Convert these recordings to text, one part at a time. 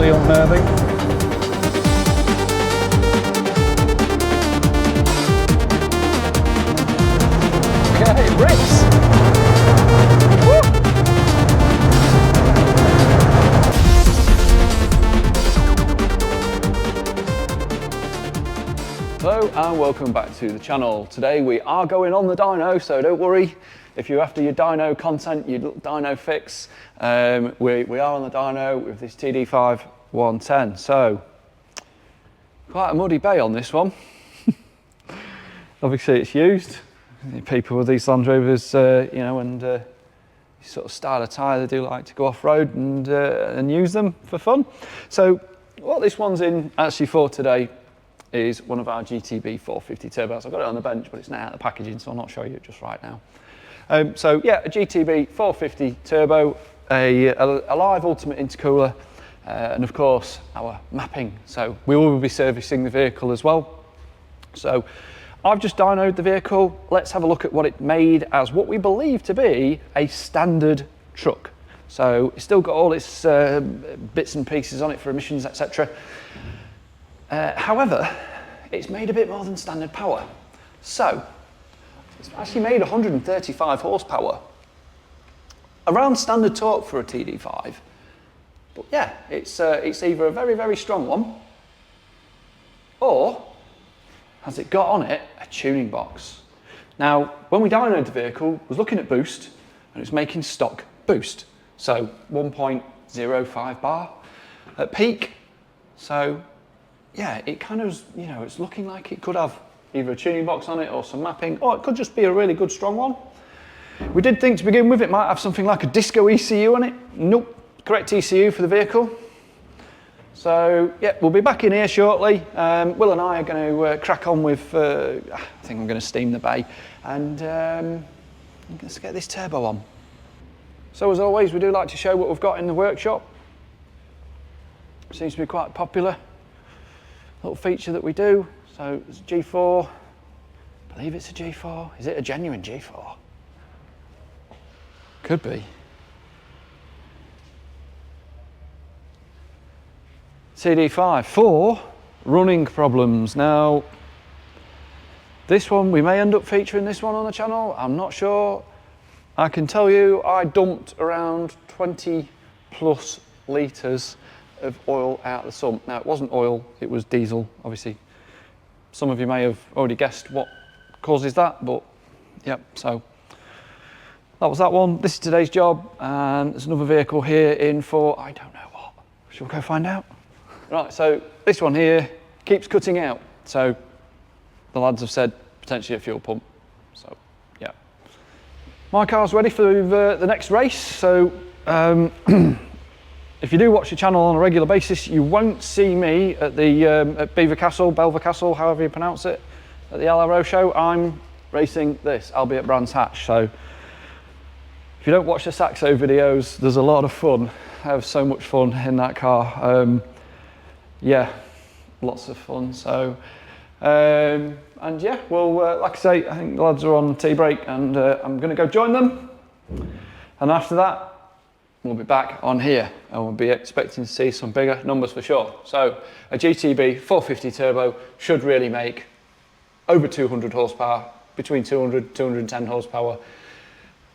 seriously unnerving. Okay, brakes! Hello and welcome back to the channel. Today we are going on the dyno, so don't worry if you're after your dyno content, your dyno fix. We are on the dyno with this TD5 110. So quite a muddy bay on this one. Obviously it's used. People with these Land Rovers, you know, and sort of style of tyre, they do like to go off road and use them for fun. So what this one's in actually for today is one of our GTB450 turbos. I've got it on the bench, but it's now out of the packaging, so I'll not show you it just right now. So yeah, a GTB450 turbo, a live ultimate intercooler, and of course our mapping. So we will be servicing the vehicle as well. So I've just dynoed the vehicle. Let's have a look at what it made as what we believe to be a standard truck. So it's still got all its bits and pieces on it for emissions, etc. However, it's made a bit more than standard power. So it's actually made 135 horsepower. Around standard torque for a TD5. But yeah, it's either a very, very strong one, or has it got on it a tuning box. Now, when we dynoed the vehicle, I was looking at boost, and it's making stock boost. So 1.05 bar at peak. So yeah, it kind of, you know, it's looking like it could have either a tuning box on it or some mapping, or it could just be a really good strong one. We did think to begin with it might have something like a disco ECU on it. Nope, correct ECU for the vehicle. So yeah, we'll be back in here shortly. Will and I are going to crack on with, I think I'm going to steam the bay, and let's get this turbo on. So as always, we do like to show what we've got in the workshop. Seems to be quite popular little feature that we do. So it's a G4, I believe it's a G4. Is it a genuine G4? Could be. TD5 for running problems. Now, this one, we may end up featuring this one on the channel, I'm not sure. I can tell you I dumped around 20 plus litres of oil out the sump. Now, it wasn't oil, it was diesel, obviously. Some of you may have already guessed what causes that, but yep, so that was that one. This is today's job, and there's another vehicle here in for, I don't know what. Shall we go find out? Right, so this one here keeps cutting out. So the lads have said potentially a fuel pump. So yeah. My car's ready for the next race. So if you do watch the channel on a regular basis, you won't see me at the at Belver Castle, however you pronounce it, at the LRO show. I'm racing this, albeit Brands Hatch. So if you don't watch the Saxo videos, there's a lot of fun. I have so much fun in that car. Yeah, lots of fun. So and yeah, well, like I say, I think the lads are on tea break, and I'm going to go join them. And after that, we'll be back on here, and we'll be expecting to see some bigger numbers for sure. So a GTB 450 turbo should really make over 200 horsepower, between 200, 210 horsepower,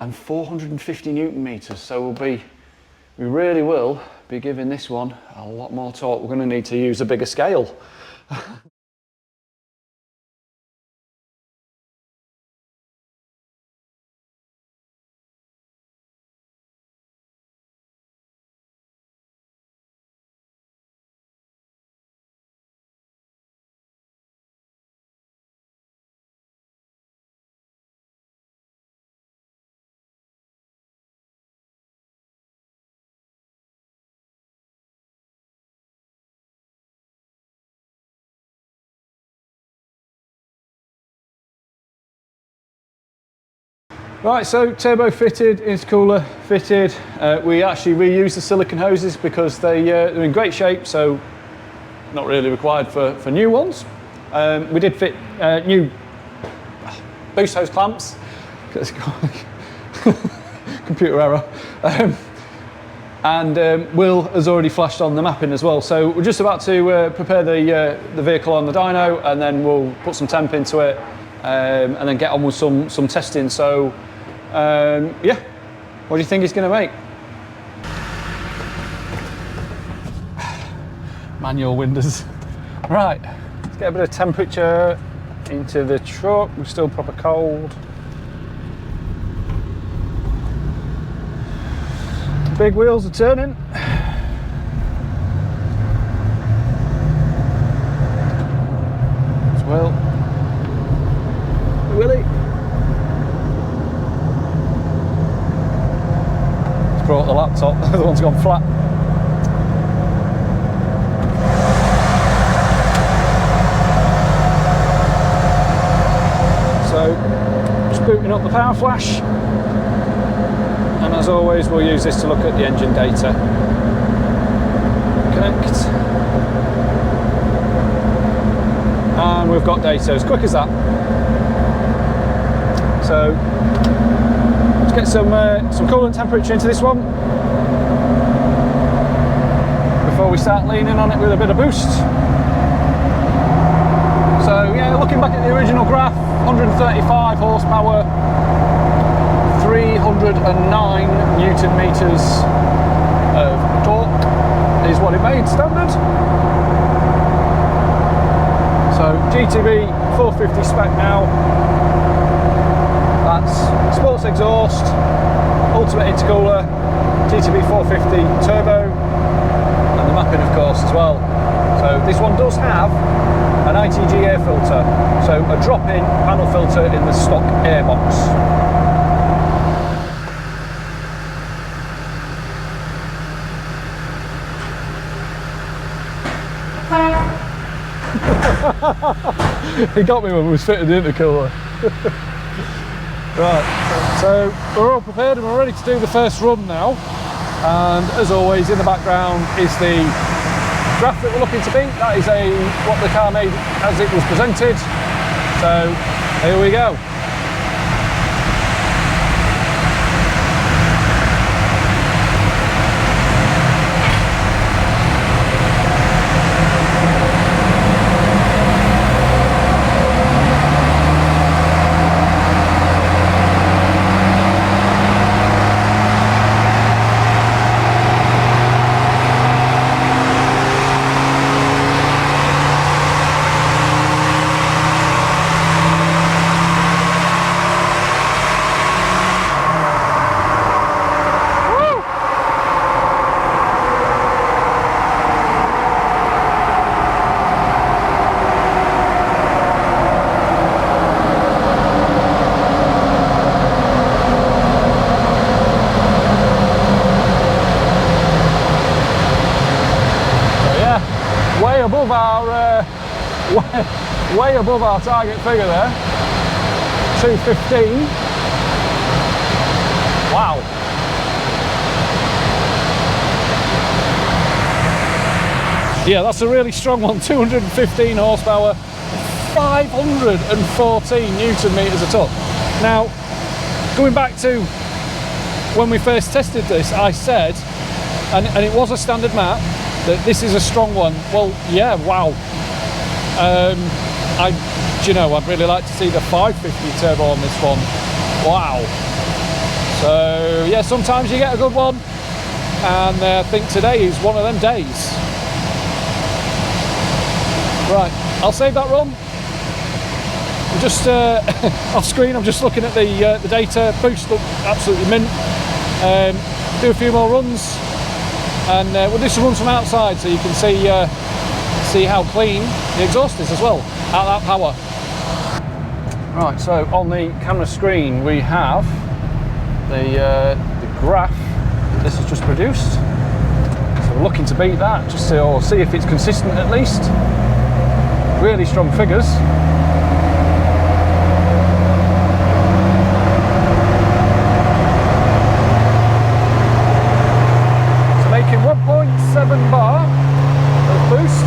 and 450 Newton meters. So we really will be giving this one a lot more torque. We're going to need to use a bigger scale. Right, so turbo fitted, intercooler fitted. We actually reuse the silicone hoses because they're in great shape, so not really required for new ones. We did fit new boost hose clamps. Computer error. And Will has already flashed on the mapping as well. So we're just about to prepare the vehicle on the dyno, and then we'll put some temp into it, and then get on with some testing. So yeah, what do you think it's going to make? Manual windows. Right, let's get a bit of temperature into the truck. We're still proper cold. Big wheels are turning. It's Will. Willie. He's brought the laptop. The other one's gone flat. So, just booting up the power flash. And as always, we'll use this to look at the engine data. Connect. And we've got data, as quick as that. So, let's get some coolant temperature into this one before we start leaning on it with a bit of boost. So yeah, looking back at the original graph, 135 horsepower, 309 Newton meters of torque is what it made standard. So GTB450 spec now. That's sports exhaust, ultimate intercooler, GTB450 turbo, and the mapping of course as well. So this one does have an ITG air filter, so a drop-in panel filter in the stock airbox. He got me when we was fitting the intercooler. Right, so we're all prepared and we're ready to do the first run now. And as always, in the background is the graph that we're looking to beat. That is what the car made as it was presented. So here we go. Way above our target figure there, 215. Wow. Yeah, that's a really strong one. 215 horsepower, 514 Newton meters of torque. Now, going back to when we first tested this, I said, and it was a standard map, that this is a strong one. Well, yeah, wow. I'd really like to see the 550 turbo on this one. Wow. So yeah, sometimes you get a good one, and I think today is one of them days. Right, I'll save that run. I'm just off screen. I'm just looking at the data. Boost look absolutely mint. Do a few more runs, and we'll do some runs from outside so you can see how clean the exhaust is as well at that power. Right, so on the camera screen we have the graph that this has just produced. So we're looking to beat that, just to see if it's consistent at least. Really strong figures. So making 1.7 bar of boost.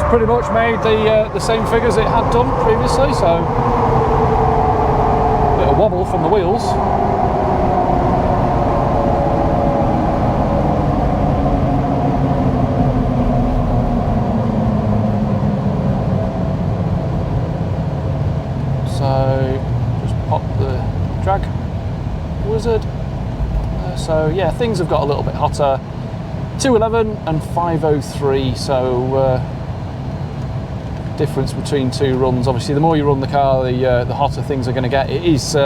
pretty much made the same figures it had done previously, so a bit of wobble from the wheels. So just pop the drag wizard. So yeah, things have got a little bit hotter. 211 and 503, so difference between two runs. Obviously the more you run the car, the hotter things are going to get. It is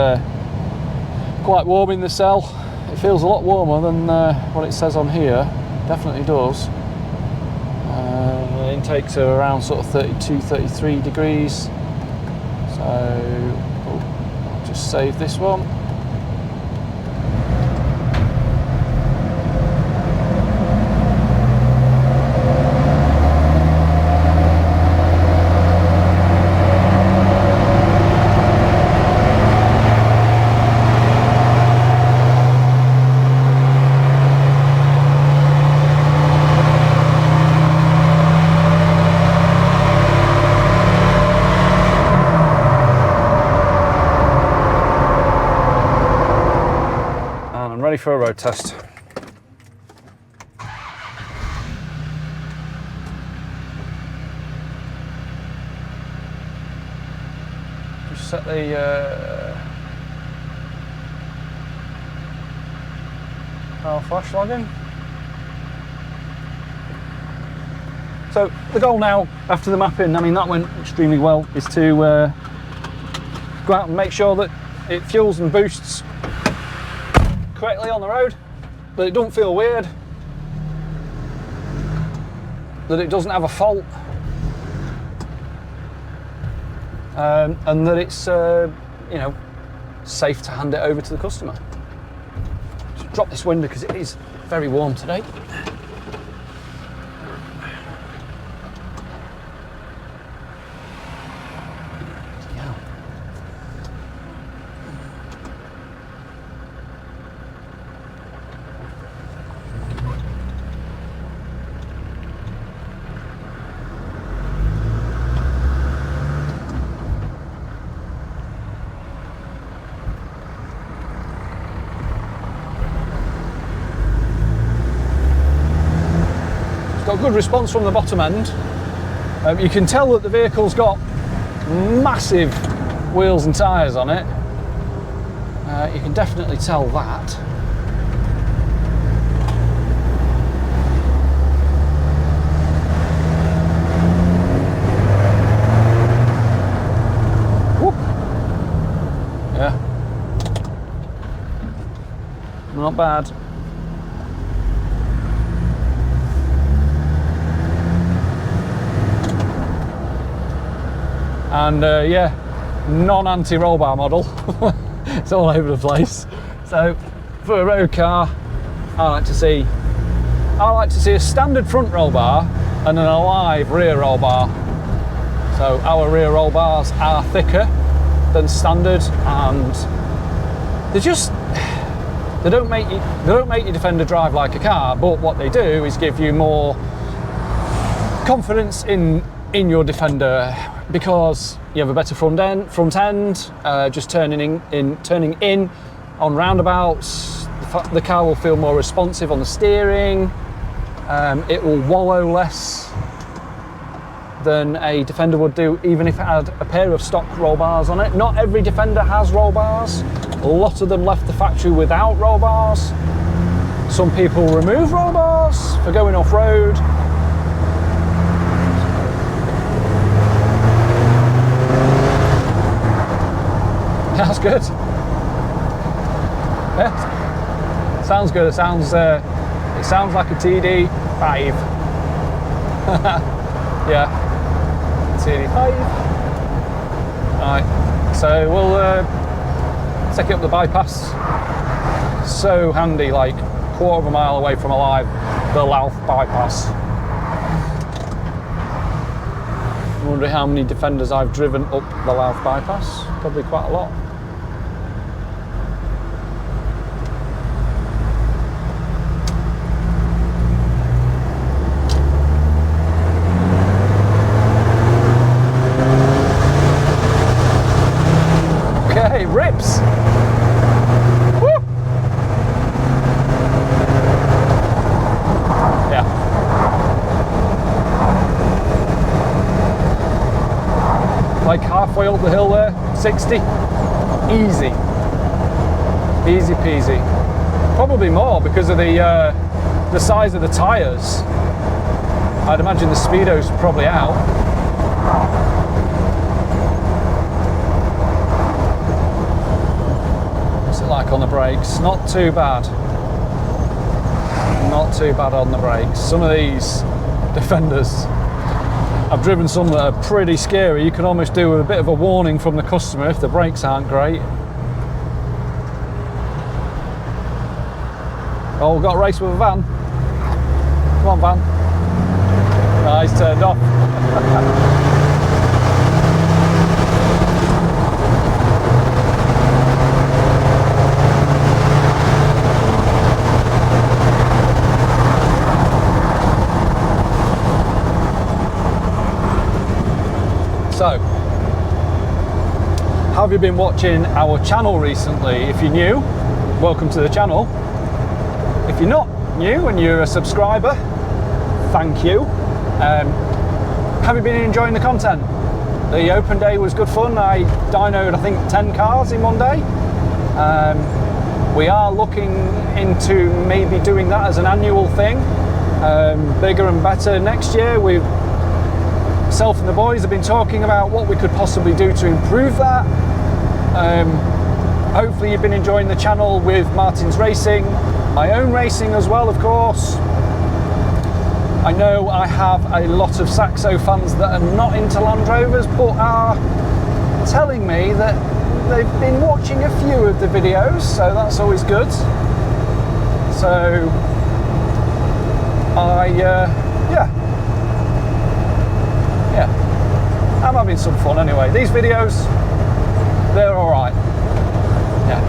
quite warm in the cell. It feels a lot warmer than what it says on here. Definitely does. Intakes are around sort of 32, 33 degrees. So I'll just save this one. Ready for a road test. Just set the power flash login. So the goal now after the mapping, I mean that went extremely well, is to go out and make sure that it fuels and boosts correctly on the road, that it don't feel weird, that it doesn't have a fault, and that it's you know, safe to hand it over to the customer. Just drop this window because it is very warm today. Got good response from the bottom end. You can tell that the vehicle's got massive wheels and tyres on it. You can definitely tell that. Whoop. Yeah. Not bad. And yeah, non-anti-roll bar model. It's all over the place. So for a road car, I like to see a standard front roll bar and an alive rear roll bar. So our rear roll bars are thicker than standard, and they don't make your Defender drive like a car, but what they do is give you more confidence in your Defender, because you have a better front end, just turning in on roundabouts. The car will feel more responsive on the steering. It will wallow less than a Defender would do, even if it had a pair of stock roll bars on it. Not every Defender has roll bars. A lot of them left the factory without roll bars. Some people remove roll bars for going off-road. That's good. Yeah, sounds good. It sounds like a TD5. Yeah, TD5. Right, so we'll take it up the bypass. So handy, like quarter of a mile away from the Louth bypass. I wonder how many Defenders I've driven up the Louth bypass. Probably quite a lot. 60, easy, easy peasy. Probably more because of the size of the tyres. I'd imagine the speedo's probably out. What's it like on the brakes? Not too bad. Not too bad on the brakes. Some of these Defenders, I've driven some that are pretty scary. You can almost do with a bit of a warning from the customer if the brakes aren't great. Oh, we've got a race with a van. Come on, van. No, he's turned off. So, have you been watching our channel recently? If you're new, welcome to the channel. If you're not new and you're a subscriber, thank you. Have you been enjoying the content? The open day was good fun. I dynoed, I think, 10 cars in one day. We are looking into maybe doing that as an annual thing, bigger and better next year. Myself and the boys have been talking about what we could possibly do to improve that. Hopefully you've been enjoying the channel with Martin's racing, my own racing as well, of course. I know I have a lot of Saxo fans that are not into Land Rovers but are telling me that they've been watching a few of the videos, so that's always good. So I'm having some fun anyway. These videos, they're all right. Yeah.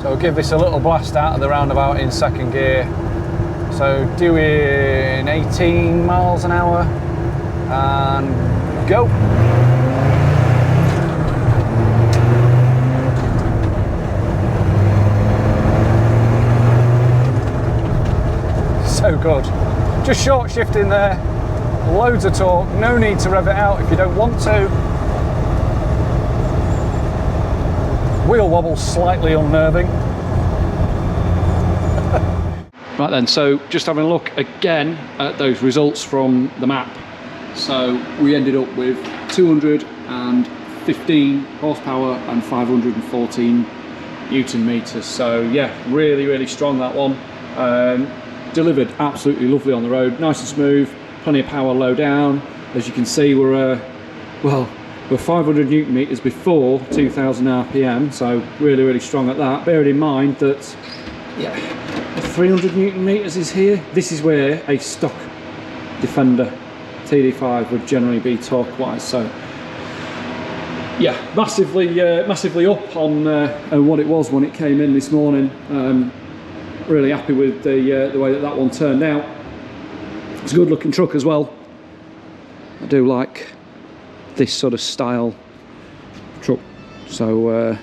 So we'll give this a little blast out of the roundabout in second gear. So doing 18 miles an hour and go. So good. Just short shifting there, loads of torque, no need to rev it out if you don't want to. Wheel wobble slightly unnerving. Right then, so just having a look again at those results from the map. So we ended up with 215 horsepower and 514 Newton meters. So yeah, really strong, that one. Delivered absolutely lovely on the road, nice and smooth, plenty of power low down. As you can see, we're 500 Newton meters before 2000 RPM, so really strong at that. Bearing in mind that, yeah, 300 Newton meters is here. This is where a stock Defender Td5 would generally be torque-wise. So, yeah, massively up on what it was when it came in this morning. Really happy with the way that one turned out. It's a good looking truck as well. I do like this sort of style truck. So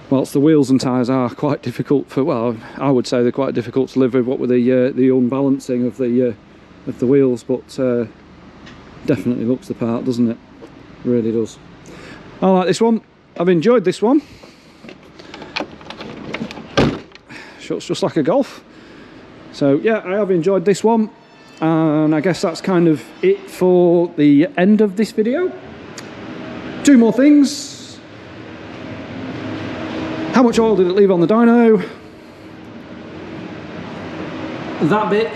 whilst the wheels and tyres are quite difficult for, well, I would say they're quite difficult to live with, what with the unbalancing of the wheels, but definitely looks the part, doesn't it? Really does. I like this one. I've enjoyed this one. Shuts just like a Golf. So yeah, I have enjoyed this one, and I guess that's kind of it for the end of this video. Two more things. How much oil did it leave on the dyno? That bit.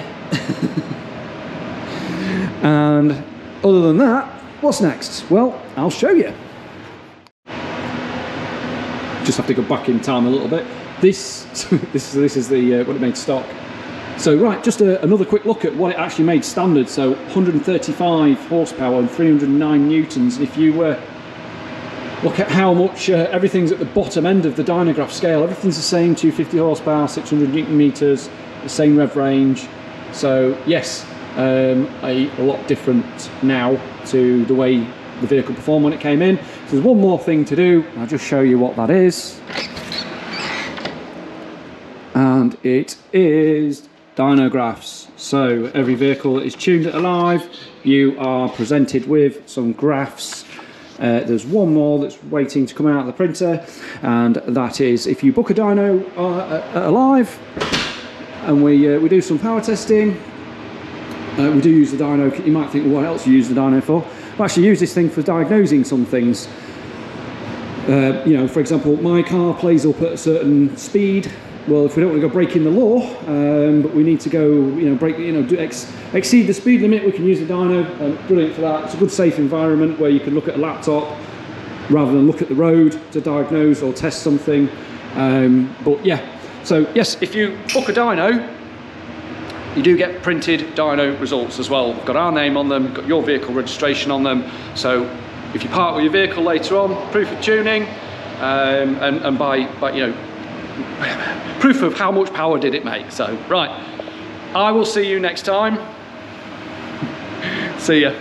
And other than that, what's next? Well, I'll show you. Just have to go back in time a little bit. This is the what it made stock. So right, just another quick look at what it actually made standard. So 135 horsepower and 309 newtons. And if you look at how much everything's at the bottom end of the dynograph scale, everything's the same: 250 horsepower, 600 newton meters, the same rev range. So yes, a lot different now to the way the vehicle performed when it came in. So there's one more thing to do. I'll just show you what that is. And it is dynographs. So every vehicle that is tuned at Alive, you are presented with some graphs. There's one more that's waiting to come out of the printer, and that is if you book a dyno at Alive, and we do some power testing. We do use the dyno. You might think, well, what else you use the dyno for? We actually use this thing for diagnosing some things. You know, for example, my car plays up at a certain speed. Well, if we don't want to go breaking the law, but we need to go, you know, exceed the speed limit, we can use the dyno. Brilliant for that. It's a good, safe environment where you can look at a laptop rather than look at the road to diagnose or test something. But yeah, so yes, if you book a dyno, you do get printed dyno results as well. We've got our name on them, got your vehicle registration on them. So if you part with your vehicle later on, proof of tuning, and by you know, proof of how much power did it make. So right, I will see you next time. See ya.